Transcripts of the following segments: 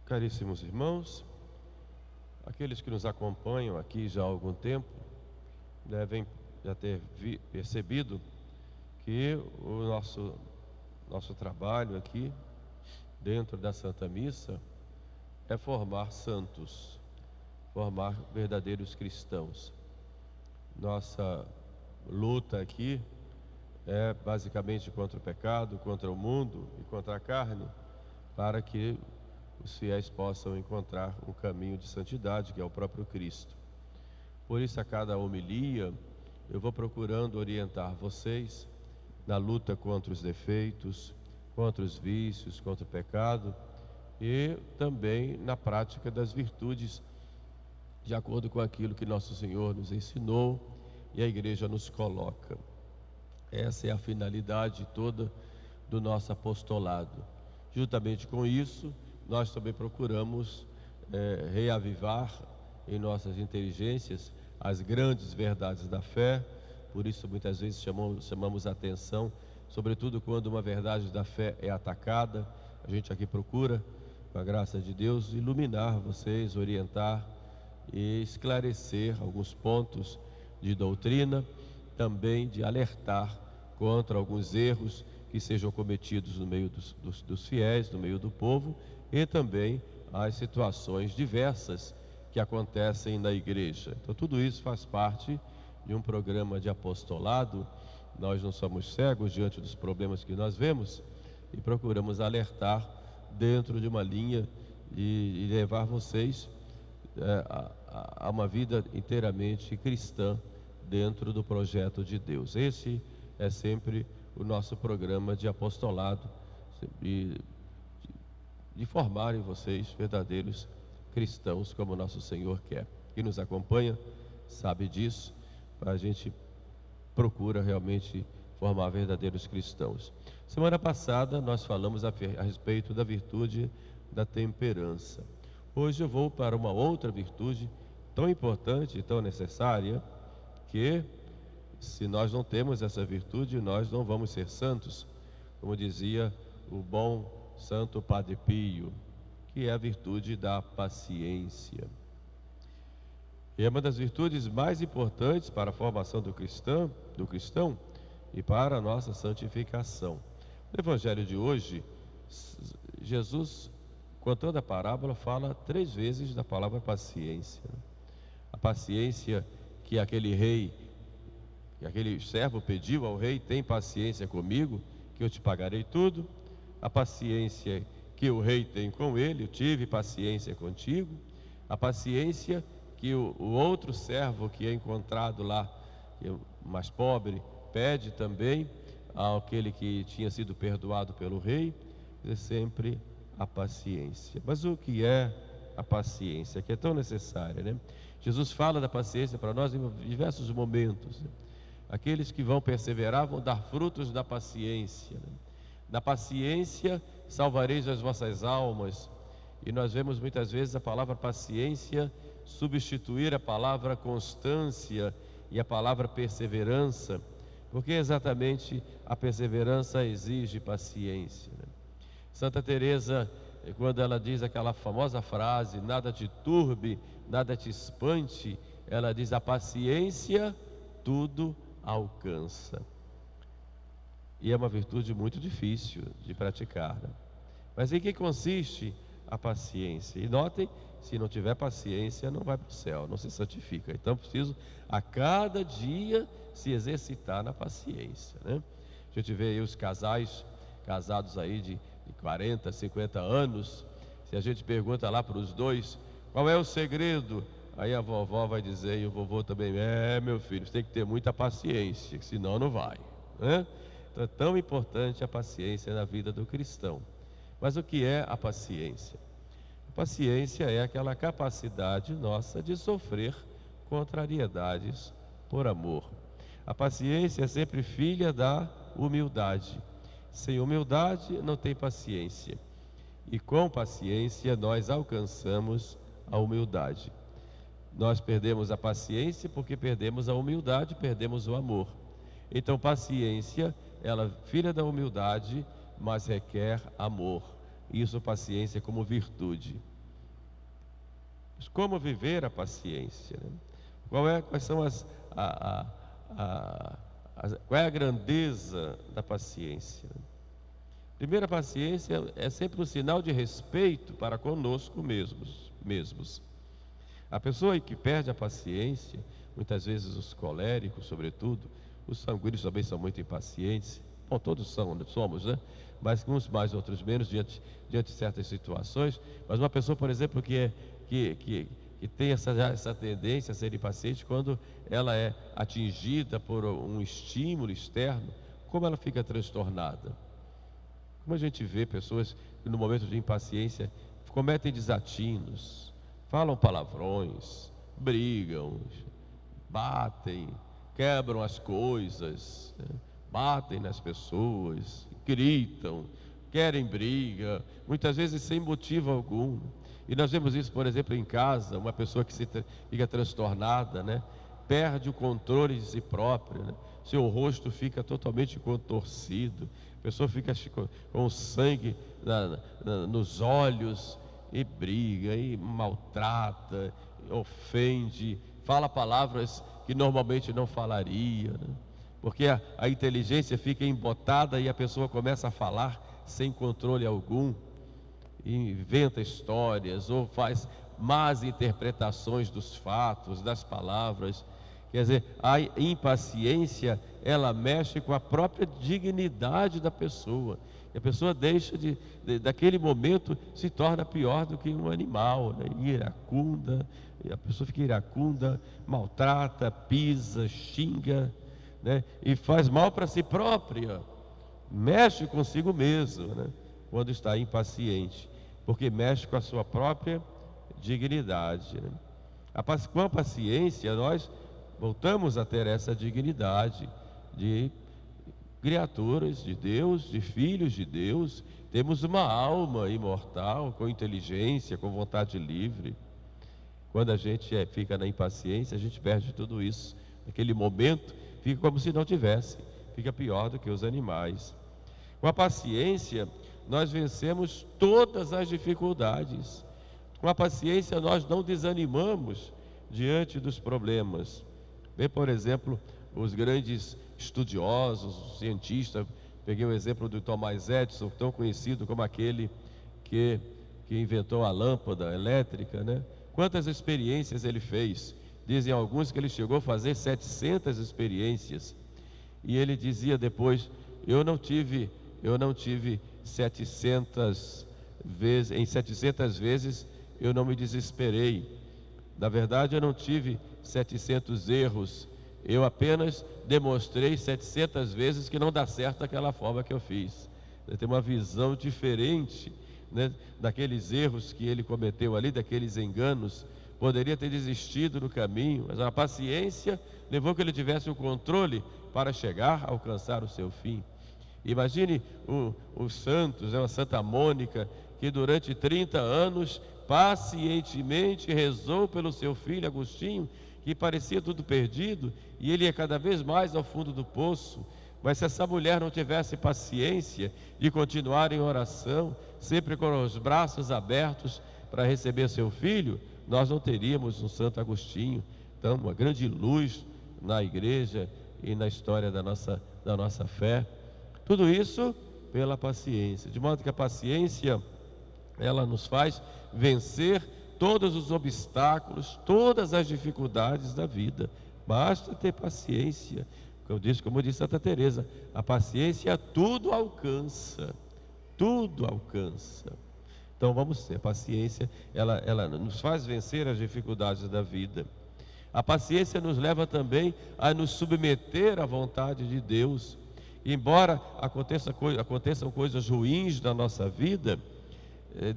Caríssimos irmãos, aqueles que nos acompanham aqui já há algum tempo devem já ter percebido que o nosso trabalho aqui dentro da Santa Missa é formar santos, formar verdadeiros cristãos. Nossa luta aqui é basicamente contra o pecado, contra o mundo e contra a carne, para que os fiéis possam encontrar um caminho de santidade, que é o próprio Cristo. Por isso, a cada homilia, eu vou procurando orientar vocês na luta contra os defeitos, contra os vícios, contra o pecado e também na prática das virtudes, de acordo com aquilo que Nosso Senhor nos ensinou e a Igreja nos coloca. Essa é a finalidade toda do nosso apostolado. Juntamente com isso, nós também procuramos reavivar em nossas inteligências as grandes verdades da fé. Por isso muitas vezes chamamos a atenção, sobretudo quando uma verdade da fé é atacada. A gente aqui procura, com a graça de Deus, iluminar vocês, orientar e esclarecer alguns pontos de doutrina, também de alertar contra alguns erros que sejam cometidos no meio dos fiéis, no meio do povo, e também as situações diversas que acontecem na igreja. Então tudo isso faz parte de um programa de apostolado. Nós não somos cegos diante dos problemas que nós vemos e procuramos alertar dentro de uma linha e levar vocês a uma vida inteiramente cristã dentro do projeto de Deus. Esse é sempre o nosso programa de apostolado, de formarem vocês verdadeiros cristãos como nosso Senhor quer. Quem nos acompanha sabe disso. A gente procura realmente formar verdadeiros cristãos. Semana passada nós falamos a respeito da virtude da temperança. Hoje eu vou para uma outra virtude tão importante e tão necessária, que se nós não temos essa virtude, nós não vamos ser santos, como dizia o bom Santo Padre Pio, que é a virtude da paciência. E é uma das virtudes mais importantes para a formação do cristão e para a nossa santificação. No Evangelho de hoje, Jesus, contando a parábola, fala 3 vezes da palavra paciência. A paciência que aquele servo pediu ao rei: tem paciência comigo, que eu te pagarei tudo. A paciência que o rei tem com ele: eu tive paciência contigo. A paciência que o outro servo que é encontrado lá, que é o mais pobre, pede também àquele que tinha sido perdoado pelo rei. É sempre a paciência. Mas o que é a paciência, que é tão necessária, né? Jesus fala da paciência para nós em diversos momentos, né? Aqueles que vão perseverar vão dar frutos da paciência, né? Na paciência salvareis as vossas almas. E nós vemos muitas vezes a palavra paciência substituir a palavra constância e a palavra perseverança, porque exatamente a perseverança exige paciência, né? Santa Teresa, quando ela diz aquela famosa frase: nada te turbe, nada te espante, ela diz: a paciência tudo alcança. E é uma virtude muito difícil de praticar, né? Mas em que consiste a paciência? E notem, se não tiver paciência, não vai para o céu, não se santifica. Então preciso a cada dia se exercitar na paciência, né? A gente vê aí os casais casados aí de 40, 50 anos. Se a gente pergunta lá para os dois qual é o segredo, aí a vovó vai dizer, e o vovô também: meu filho, você tem que ter muita paciência, senão não vai, né? Então é tão importante a paciência na vida do cristão. Mas o que é a paciência? A paciência é aquela capacidade nossa de sofrer contrariedades por amor. A paciência é sempre filha da humildade. Sem humildade não tem paciência. E com paciência nós alcançamos a humildade. Nós perdemos a paciência porque perdemos a humildade, perdemos o amor. Então paciência, ela é filha da humildade, mas requer amor. Isso, paciência como virtude. Mas como viver a paciência, né? Quais são qual é a grandeza da paciência, né? Primeiro, a paciência é sempre um sinal de respeito para conosco mesmos. A pessoa que perde a paciência, muitas vezes os coléricos, sobretudo, os sanguíneos também são muito impacientes. Bom, todos somos, né? Mas uns mais, outros menos, diante de certas situações. Mas uma pessoa, por exemplo, que tem essa tendência a ser impaciente, quando ela é atingida por um estímulo externo, como ela fica transtornada. Como a gente vê pessoas que no momento de impaciência cometem desatinos, falam palavrões, brigam, batem, quebram as coisas, né? Batem nas pessoas, gritam, querem briga, muitas vezes sem motivo algum. E nós vemos isso, por exemplo, em casa, uma pessoa que fica transtornada, né? Perde o controle de si própria, né? Seu rosto fica totalmente contorcido, a pessoa fica com sangue nos olhos, e briga, e maltrata, ofende, fala palavras que normalmente não falaria, né? Porque a inteligência fica embotada e a pessoa começa a falar sem controle algum, inventa histórias ou faz más interpretações dos fatos, das palavras. Quer dizer, a impaciência, ela mexe com a própria dignidade da pessoa. E a pessoa deixa daquele momento, se torna pior do que um animal, né? Iracunda, a pessoa fica iracunda, maltrata, pisa, xinga, né? E faz mal para si própria, mexe consigo mesmo, né? Quando está impaciente, porque mexe com a sua própria dignidade, né? Com a paciência, nós voltamos a ter essa dignidade de criaturas de Deus, de filhos de Deus. Temos uma alma imortal, com inteligência, com vontade livre. Quando a gente fica na impaciência, a gente perde tudo isso. Naquele momento, fica como se não tivesse, fica pior do que os animais. Com a paciência, nós vencemos todas as dificuldades. Com a paciência, nós não desanimamos diante dos problemas. Vê, por exemplo, os grandes estudiosos, os cientistas. Peguei o exemplo do Thomas Edison, tão conhecido como aquele que inventou a lâmpada elétrica, né? Quantas experiências ele fez? Dizem alguns que ele chegou a fazer 700 experiências. E ele dizia depois: eu não tive 700 vezes, em 700 vezes eu não me desesperei. Na verdade, eu não tive 700 erros. Eu apenas demonstrei 700 vezes que não dá certo daquela forma que eu fiz. Ele tem uma visão diferente, né, daqueles erros que ele cometeu ali, daqueles enganos. Poderia ter desistido no caminho, mas a paciência levou que ele tivesse o controle para chegar a alcançar o seu fim. Imagine os santos, a Santa Mônica, que durante 30 anos pacientemente rezou pelo seu filho Agostinho, que parecia tudo perdido, e ele ia cada vez mais ao fundo do poço. Mas se essa mulher não tivesse paciência de continuar em oração, sempre com os braços abertos para receber seu filho, nós não teríamos um Santo Agostinho. Então, uma grande luz na igreja e na história da nossa fé. Tudo isso pela paciência, de modo que a paciência, ela nos faz vencer todos os obstáculos, todas as dificuldades da vida. Basta ter paciência. Como disse Santa Teresa, a paciência tudo alcança, tudo alcança. Então vamos ter paciência, ela nos faz vencer as dificuldades da vida. A paciência nos leva também a nos submeter à vontade de Deus. Embora aconteçam coisas ruins na nossa vida,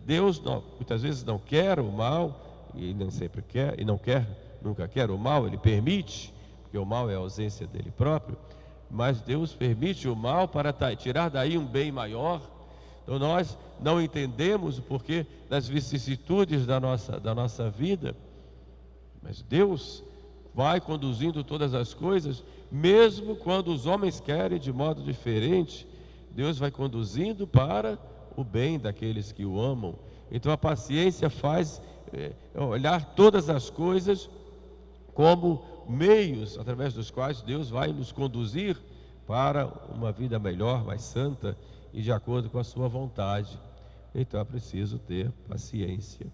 Deus muitas vezes não quer o mal, e nem sempre quer, e nunca quer o mal, Ele permite, porque o mal é a ausência dele próprio, mas Deus permite o mal para tirar daí um bem maior. Então nós não entendemos o porquê das vicissitudes da nossa vida, mas Deus vai conduzindo todas as coisas, mesmo quando os homens querem de modo diferente. Deus vai conduzindo para o bem daqueles que o amam. Então a paciência faz olhar todas as coisas como meios através dos quais Deus vai nos conduzir para uma vida melhor, mais santa e de acordo com a sua vontade. Então é preciso ter paciência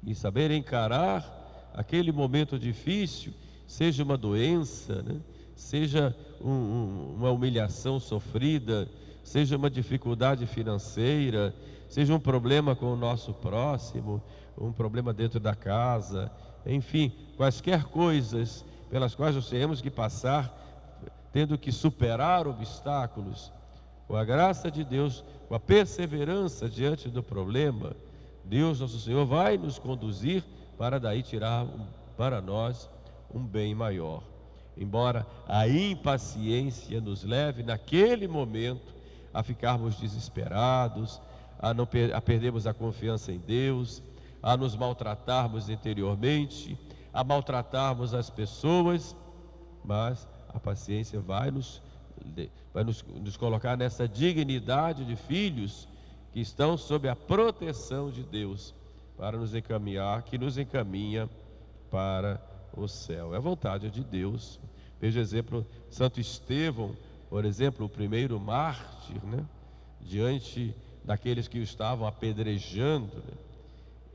e saber encarar aquele momento difícil, seja uma doença, né? Seja uma humilhação sofrida, seja uma dificuldade financeira, seja um problema com o nosso próximo, um problema dentro da casa, enfim, quaisquer coisas pelas quais nós temos que passar, tendo que superar obstáculos, com a graça de Deus, com a perseverança diante do problema, Deus, nosso Senhor, vai nos conduzir para daí tirar para nós um bem maior. Embora a impaciência nos leve naquele momento a ficarmos desesperados, a perdermos a confiança em Deus, a nos maltratarmos interiormente, a maltratarmos as pessoas, mas a paciência vai nos colocar nessa dignidade de filhos que estão sob a proteção de Deus para nos encaminhar, que nos encaminha para o céu. É a vontade de Deus. Veja o exemplo, Santo Estevão, por exemplo, o primeiro mártir, né? Diante daqueles que o estavam apedrejando, né?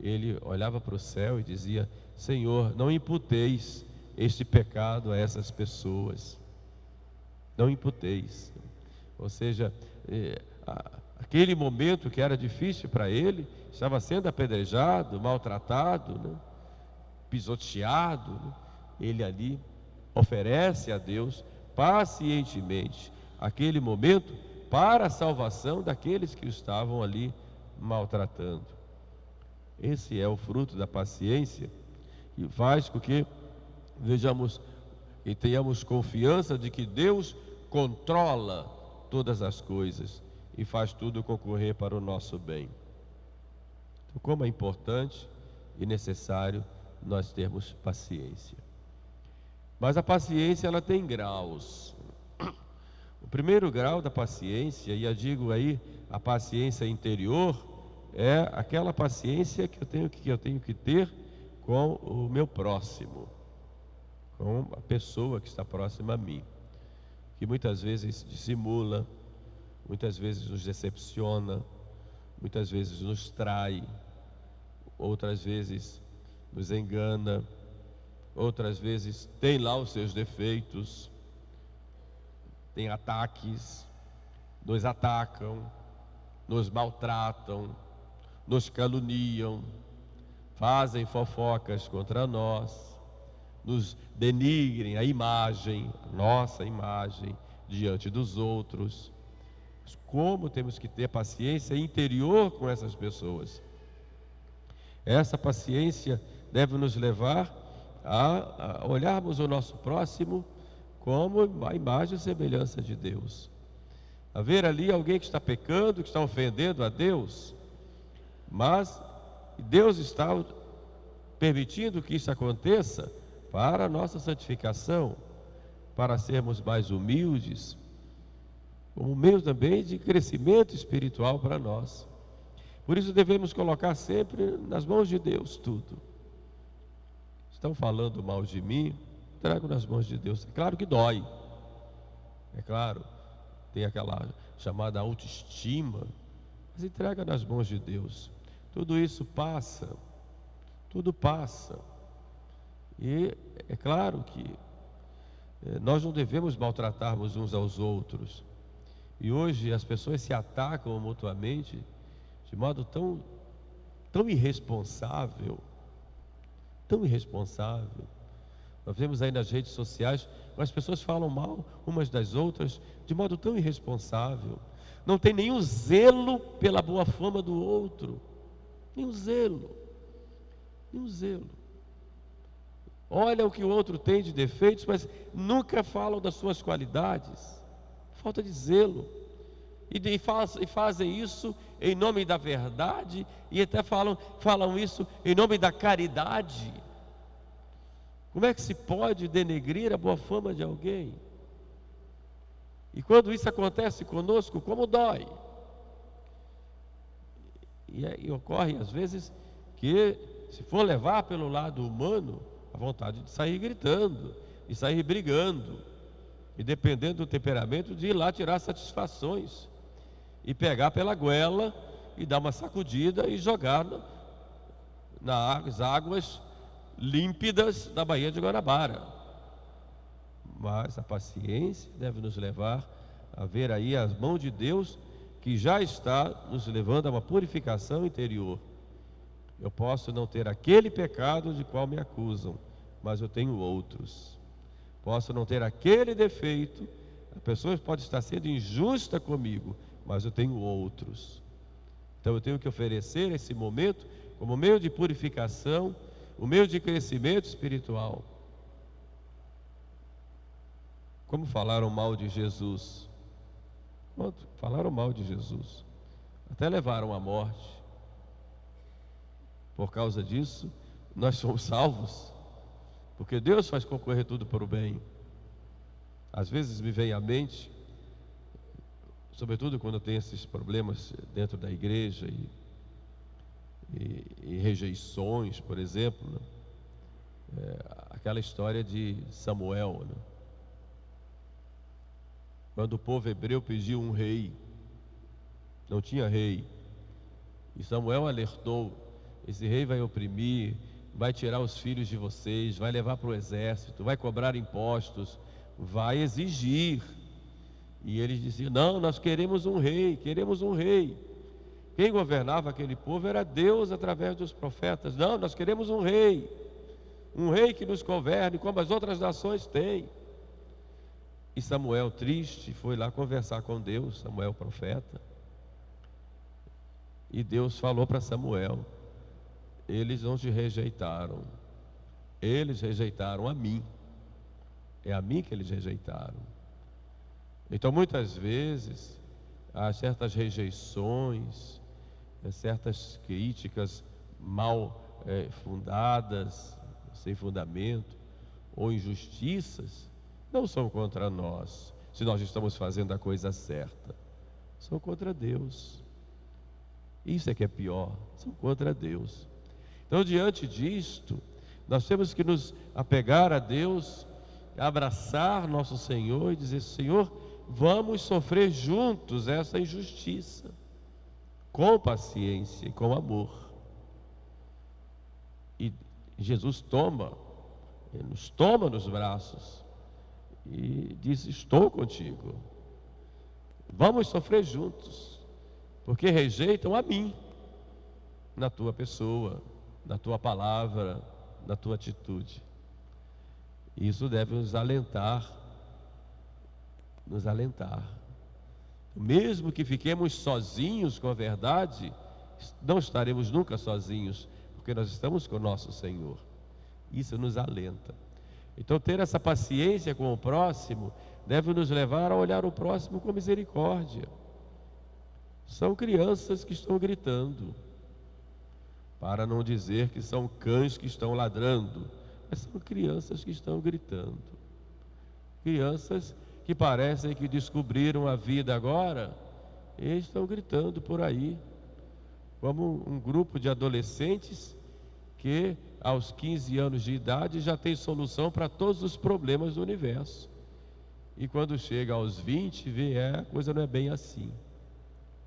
Ele olhava para o céu e dizia: Senhor, não imputeis este pecado a essas pessoas, não imputeis. Ou seja, aquele momento que era difícil para ele, estava sendo apedrejado, maltratado, né? Pisoteado, né? Ele ali oferece a Deus pacientemente aquele momento para a salvação daqueles que o estavam ali maltratando. Esse é o fruto da paciência e faz com que vejamos e tenhamos confiança de que Deus controla todas as coisas e faz tudo concorrer para o nosso bem. Então, como é importante e necessário nós termos paciência. Mas a paciência, ela tem graus. O primeiro grau da paciência, e eu digo aí, a paciência interior, é aquela paciência que eu tenho que ter com o meu próximo, com a pessoa que está próxima a mim, que muitas vezes dissimula, muitas vezes nos decepciona, muitas vezes nos trai, outras vezes nos engana, outras vezes tem lá os seus defeitos, tem ataques, nos atacam, nos maltratam, nos caluniam, fazem fofocas contra nós, nos denigrem a imagem, a nossa imagem diante dos outros. Como temos que ter paciência interior com essas pessoas? Essa paciência deve nos levar a olharmos o nosso próximo como a imagem e semelhança de Deus. A ver ali alguém que está pecando, que está ofendendo a Deus, mas Deus está permitindo que isso aconteça para a nossa santificação, para sermos mais humildes, como meio também de crescimento espiritual para nós. Por isso devemos colocar sempre nas mãos de Deus tudo. Estão falando mal de mim, trago nas mãos de Deus. É claro que dói, é claro, tem aquela chamada autoestima, mas entrega nas mãos de Deus. Tudo isso passa, tudo passa. E é claro que nós não devemos maltratarmos uns aos outros. E hoje as pessoas se atacam mutuamente de modo tão irresponsável, tão irresponsável. Nós vemos aí nas redes sociais, as pessoas falam mal umas das outras de modo tão irresponsável. Não tem nenhum zelo pela boa fama do outro, nenhum zelo, nenhum zelo. Olha o que o outro tem de defeitos, mas nunca falam das suas qualidades. Falta de zelo. E fazem isso em nome da verdade, e até falam isso em nome da caridade. Como é que se pode denegrir a boa fama de alguém? E quando isso acontece conosco, como dói? E ocorre às vezes que se for levar pelo lado humano, a vontade de sair gritando, de sair brigando, e dependendo do temperamento, de ir lá tirar satisfações, e pegar pela goela, e dar uma sacudida e jogar nas águas límpidas da Baía de Guanabara. Mas a paciência deve nos levar a ver aí a mão de Deus, que já está nos levando a uma purificação interior. Eu posso não ter aquele pecado de qual me acusam, mas eu tenho outros. Posso não ter aquele defeito, a pessoa pode estar sendo injusta comigo, mas eu tenho outros. Então eu tenho que oferecer esse momento como meio de purificação, o meio de crescimento espiritual. Como falaram mal de Jesus? Falaram mal de Jesus, até levaram à morte. Por causa disso, nós somos salvos, porque Deus faz concorrer tudo para o bem. Às vezes me vem à mente, sobretudo quando tem esses problemas dentro da igreja e rejeições, por exemplo, né? Aquela história de Samuel, né? Quando o povo hebreu pediu um rei, não tinha rei, e Samuel alertou: esse rei vai oprimir, vai tirar os filhos de vocês, vai levar para o exército, vai cobrar impostos, vai exigir. E eles diziam: não, nós queremos um rei, queremos um rei. Quem governava aquele povo era Deus através dos profetas. Não, nós queremos um rei que nos governe como as outras nações têm. E Samuel, triste, foi lá conversar com Deus, Samuel profeta. E Deus falou para Samuel: eles não te rejeitaram, eles rejeitaram a mim. É a mim que eles rejeitaram. Então muitas vezes há certas rejeições, certas críticas mal fundadas, sem fundamento, ou injustiças, não são contra nós, se nós estamos fazendo a coisa certa. São contra Deus. Isso é que é pior, são contra Deus. Então, diante disto, nós temos que nos apegar a Deus, abraçar nosso Senhor e dizer: Senhor, vamos sofrer juntos essa injustiça, com paciência e com amor. E Jesus nos toma nos braços e diz: estou contigo, vamos sofrer juntos, porque rejeitam a mim, na tua pessoa, na tua palavra, na tua atitude. Isso deve nos alentar, mesmo que fiquemos sozinhos com a verdade, não estaremos nunca sozinhos, porque nós estamos com o nosso Senhor. Isso nos alenta. Então, ter essa paciência com o próximo deve nos levar a olhar o próximo com misericórdia. São crianças que estão gritando, para não dizer que são cães que estão ladrando, mas são crianças que estão gritando. Crianças que parecem que descobriram a vida agora e estão gritando por aí, como um grupo de adolescentes que aos 15 anos de idade já tem solução para todos os problemas do universo, e quando chega aos 20 vê, a coisa não é bem assim,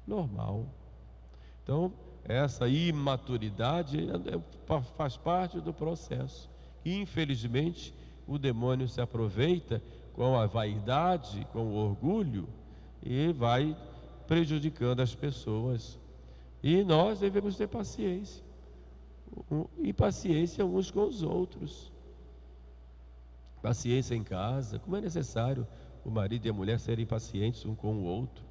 normal. Então essa imaturidade faz parte do processo, e infelizmente o demônio se aproveita com a vaidade, com o orgulho, e vai prejudicando as pessoas. E nós devemos ter paciência, e paciência uns com os outros. Paciência em casa, como é necessário o marido e a mulher serem pacientes um com o outro,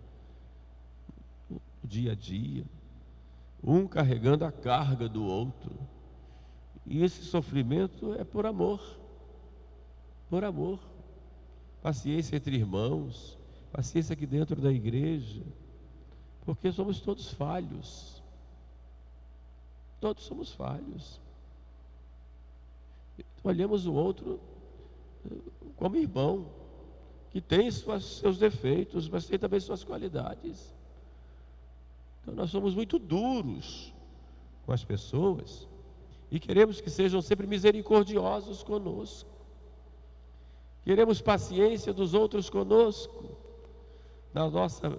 no dia a dia, um carregando a carga do outro. E esse sofrimento é por amor, por amor. Paciência entre irmãos, paciência aqui dentro da igreja, porque somos todos falhos. Todos somos falhos. Olhamos o outro como irmão, que tem seus defeitos, mas tem também suas qualidades. Então nós somos muito duros com as pessoas, E queremos que sejam sempre misericordiosos conosco. Queremos paciência dos outros conosco, na nossa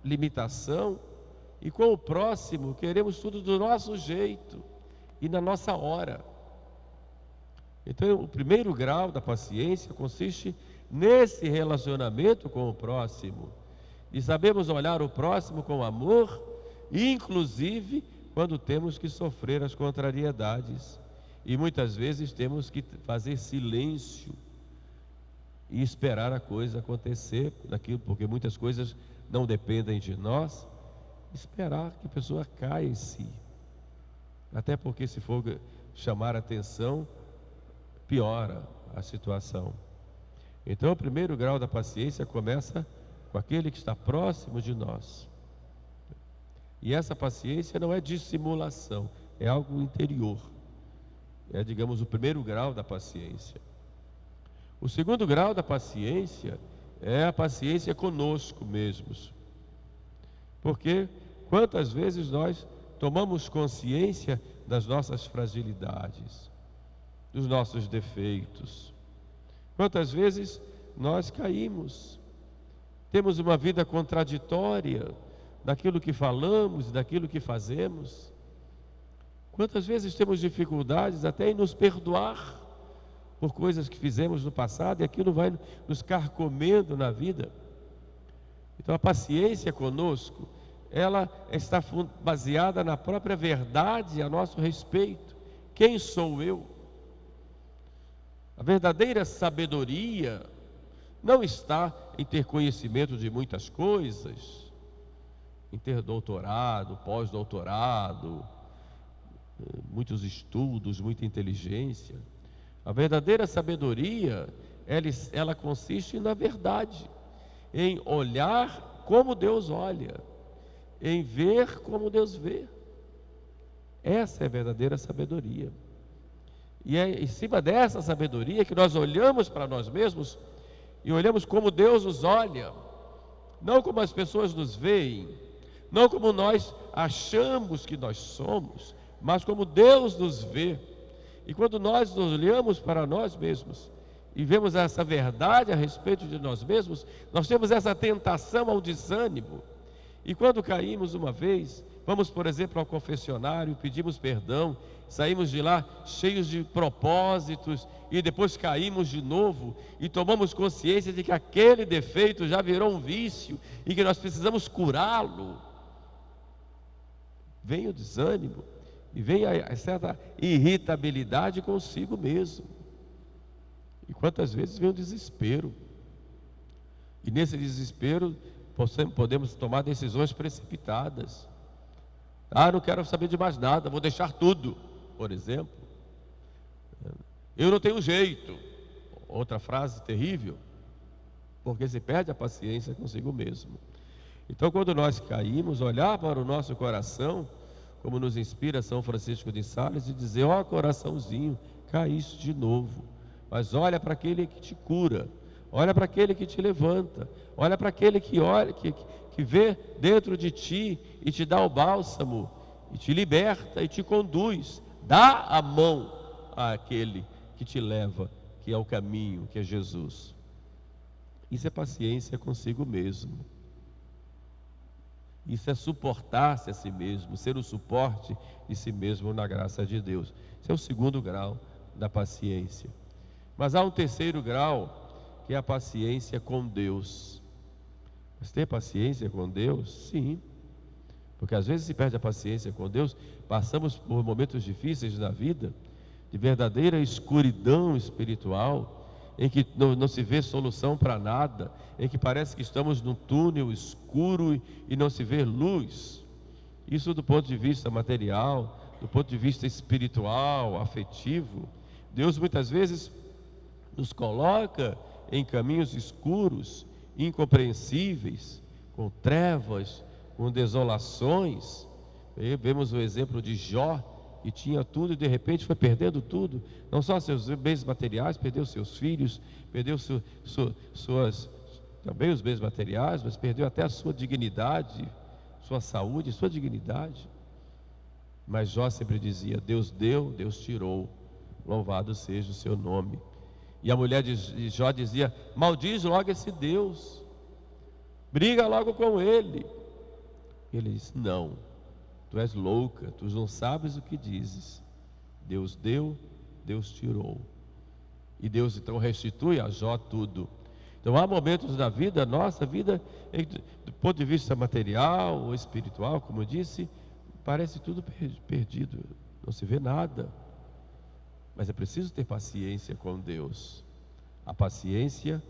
limitação, e com o próximo queremos tudo do nosso jeito e na nossa hora. Então, o primeiro grau da paciência consiste nesse relacionamento com o próximo, e sabemos olhar o próximo com amor, inclusive quando temos que sofrer as contrariedades, e muitas vezes temos que fazer silêncio e esperar a coisa acontecer, porque muitas coisas não dependem de nós. Esperar que a pessoa caia em si, até porque se for chamar atenção, piora a situação. Então o primeiro grau da paciência começa com aquele que está próximo de nós, e essa paciência não é dissimulação, é algo interior, é, digamos, o primeiro grau da paciência. O segundo grau da paciência é a paciência conosco mesmos. Porque quantas vezes nós tomamos consciência das nossas fragilidades, dos nossos defeitos. Quantas vezes nós caímos, temos uma vida contraditória daquilo que falamos e daquilo que fazemos. Quantas vezes temos dificuldades até em nos perdoar por coisas que fizemos no passado, e aquilo vai nos carcomendo na vida. Então a paciência conosco, ela está baseada na própria verdade a nosso respeito. Quem sou eu? A verdadeira sabedoria não está em ter conhecimento de muitas coisas, em ter doutorado, pós-doutorado, muitos estudos, muita inteligência. A verdadeira sabedoria, ela consiste na verdade, em olhar como Deus olha, em ver como Deus vê. Essa é a verdadeira sabedoria. E é em cima dessa sabedoria que nós olhamos para nós mesmos e olhamos como Deus nos olha, não como as pessoas nos veem, não como nós achamos que nós somos, mas como Deus nos vê. E quando nós nos olhamos para nós mesmos e vemos essa verdade a respeito de nós mesmos, nós temos essa tentação ao desânimo. E quando caímos uma vez, vamos, por exemplo, ao confessionário, pedimos perdão, saímos de lá cheios de propósitos e depois caímos de novo e tomamos consciência de que aquele defeito já virou um vício e que nós precisamos curá-lo. Vem o desânimo e vem a certa irritabilidade consigo mesmo. E quantas vezes vem o desespero. E nesse desespero podemos tomar decisões precipitadas. Não quero saber de mais nada, vou deixar tudo, por exemplo. Eu não tenho jeito. Outra frase terrível, porque se perde a paciência consigo mesmo. Então, quando nós caímos, olhar para o nosso coração, como nos inspira São Francisco de Sales, e dizer: ó coraçãozinho, caíste de novo, mas olha para aquele que te cura, olha para aquele que te levanta, olha para aquele que olha, que vê dentro de ti e te dá o bálsamo, e te liberta e te conduz. Dá a mão àquele que te leva, que é o caminho, que é Jesus. Isso é paciência consigo mesmo. Isso é suportar-se a si mesmo, ser o suporte de si mesmo na graça de Deus. Esse é o segundo grau da paciência. Mas há um terceiro grau, que é a paciência com Deus. Mas ter paciência com Deus? Sim. Porque às vezes se perde a paciência com Deus, passamos por momentos difíceis na vida, de verdadeira escuridão espiritual, em que não se vê solução para nada, em que parece que estamos num túnel escuro e não se vê luz. Isso do ponto de vista material, do ponto de vista espiritual, afetivo. Deus muitas vezes nos coloca em caminhos escuros, incompreensíveis, com trevas, com desolações. Aí vemos o exemplo de Jó, que tinha tudo e de repente foi perdendo tudo, não só seus bens materiais, perdeu seus filhos, perdeu também os bens materiais, mas perdeu até a sua dignidade, sua saúde, sua dignidade. Mas Jó sempre dizia: Deus deu, Deus tirou, louvado seja o seu nome. E a mulher de Jó dizia: maldiz logo esse Deus, briga logo com ele. E ele disse: não, tu és louca, tu não sabes o que dizes. Deus deu, Deus tirou. E Deus então restitui a Jó tudo. Então há momentos da vida, nossa vida, do ponto de vista material ou espiritual, como eu disse, parece tudo perdido, não se vê nada. Mas é preciso ter paciência com Deus. A paciência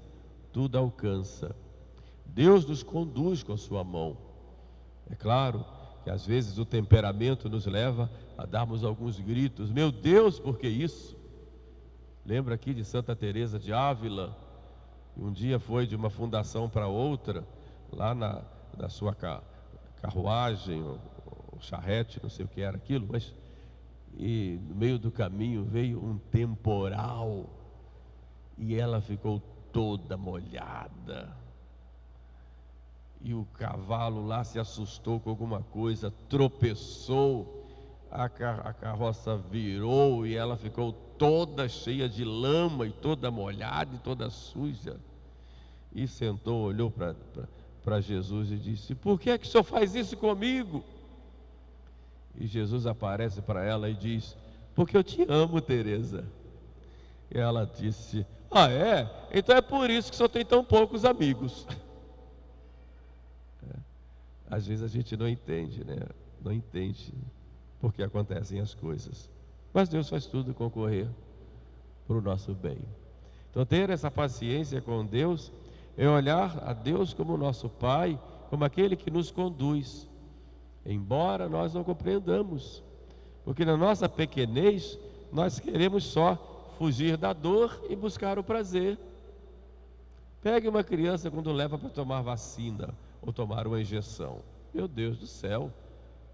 tudo alcança. Deus nos conduz com a sua mão. É claro que às vezes o temperamento nos leva a darmos alguns gritos: meu Deus, por que isso? Lembra aqui de Santa Teresa de Ávila? Um dia foi de uma fundação para outra, lá na sua carruagem, ou charrete, não sei o que era aquilo, mas e no meio do caminho veio um temporal e ela ficou toda molhada. E o cavalo lá se assustou com alguma coisa, tropeçou, a carroça virou e ela ficou toda cheia de lama e toda molhada e toda suja. E sentou, olhou para Jesus e disse: por que é que o Senhor faz isso comigo? E Jesus aparece para ela e diz: porque eu te amo, Teresa. E ela disse: ah, é? Então é por isso que o Senhor tem tão poucos amigos. Às vezes a gente não entende, né? Não entende porque acontecem as coisas. Mas Deus faz tudo concorrer para o nosso bem. Então ter essa paciência com Deus é olhar a Deus como nosso Pai, como aquele que nos conduz, embora nós não compreendamos, porque na nossa pequenez nós queremos só fugir da dor e buscar o prazer. Pegue uma criança quando leva para tomar vacina ou tomar uma injeção, meu Deus do céu,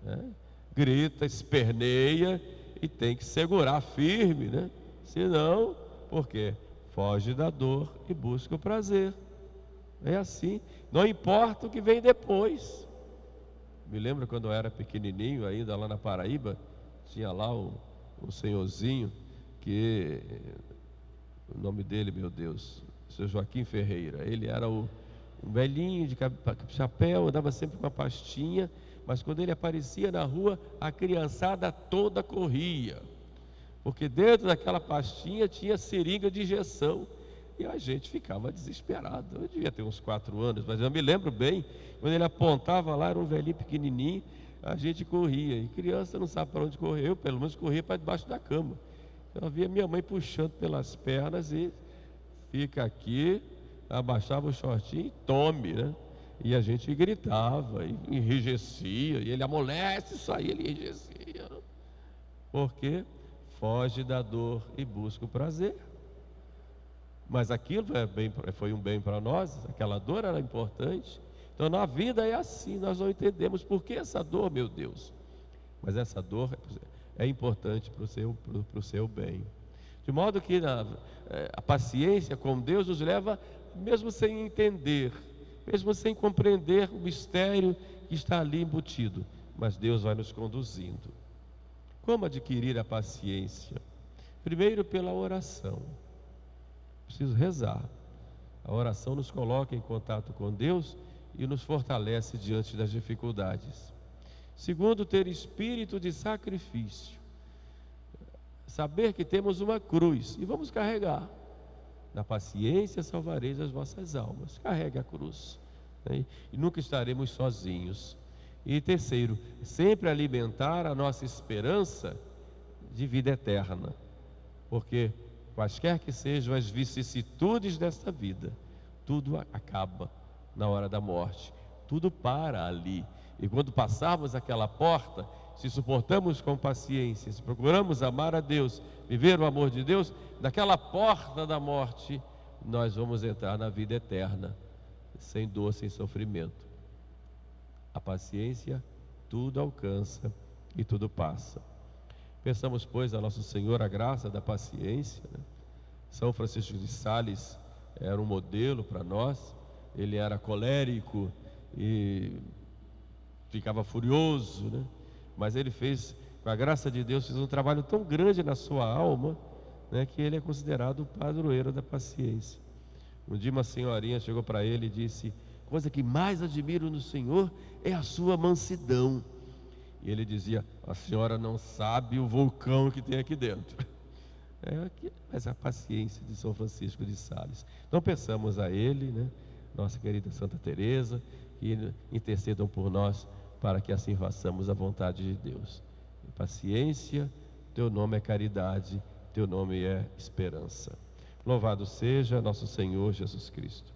né? Grita, esperneia e tem que segurar firme, né? Senão, por quê? Foge da dor e busca o prazer. É assim, não importa o que vem depois. Me lembro quando eu era pequenininho, ainda lá na Paraíba, tinha lá um senhorzinho que, o nome dele, meu Deus, o seu Joaquim Ferreira. Ele era um velhinho de chapéu, andava sempre com a pastinha, mas quando ele aparecia na rua, a criançada toda corria, porque dentro daquela pastinha tinha seringa de injeção, e a gente ficava desesperado. Eu devia ter uns 4 anos, mas eu me lembro bem, quando ele apontava lá, era um velhinho pequenininho, a gente corria, e criança não sabe para onde correr. Eu pelo menos corria para debaixo da cama. Eu via minha mãe puxando pelas pernas e fica aqui, abaixava o shortinho e tome, né? E a gente gritava, e enrijecia, e ele amolece, isso aí, ele enrijecia, porque foge da dor e busca o prazer. Mas aquilo foi um bem para nós, aquela dor era importante. Então na vida é assim, nós não entendemos por que essa dor, meu Deus. Mas essa dor é importante para o seu bem. De modo que a paciência com Deus nos leva, mesmo sem entender, mesmo sem compreender o mistério que está ali embutido, mas Deus vai nos conduzindo. Como adquirir a paciência? Primeiro, pela oração. Preciso rezar. A oração nos coloca em contato com Deus e nos fortalece diante das dificuldades. Segundo, ter espírito de sacrifício. Saber que temos uma cruz e vamos carregar. Na paciência salvareis as vossas almas. Carregue a cruz, né? E nunca estaremos sozinhos. E terceiro, sempre alimentar a nossa esperança de vida eterna. Porque quaisquer que sejam as vicissitudes desta vida, tudo acaba na hora da morte. Tudo para ali. E quando passarmos aquela porta, se suportamos com paciência, se procuramos amar a Deus, viver o amor de Deus, daquela porta da morte, nós vamos entrar na vida eterna, sem dor, sem sofrimento. A paciência tudo alcança e tudo passa. Pensamos, pois, a nosso Senhor a graça da paciência, né? São Francisco de Sales era um modelo para nós. Ele era colérico e ficava furioso, né? Mas ele fez com a graça de Deus, fez um trabalho tão grande na sua alma, né, que ele é considerado o padroeiro da paciência. Um dia uma senhorinha chegou para ele e disse: coisa que mais admiro no Senhor é a sua mansidão. E ele dizia: a senhora não sabe o vulcão que tem aqui dentro. Mas a paciência de São Francisco de Sales. Então pensamos a ele, né, nossa querida Santa Teresa, que intercedam por nós para que assim façamos a vontade de Deus. Paciência, teu nome é caridade, teu nome é esperança. Louvado seja nosso Senhor Jesus Cristo.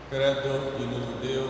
Credo in unum Deum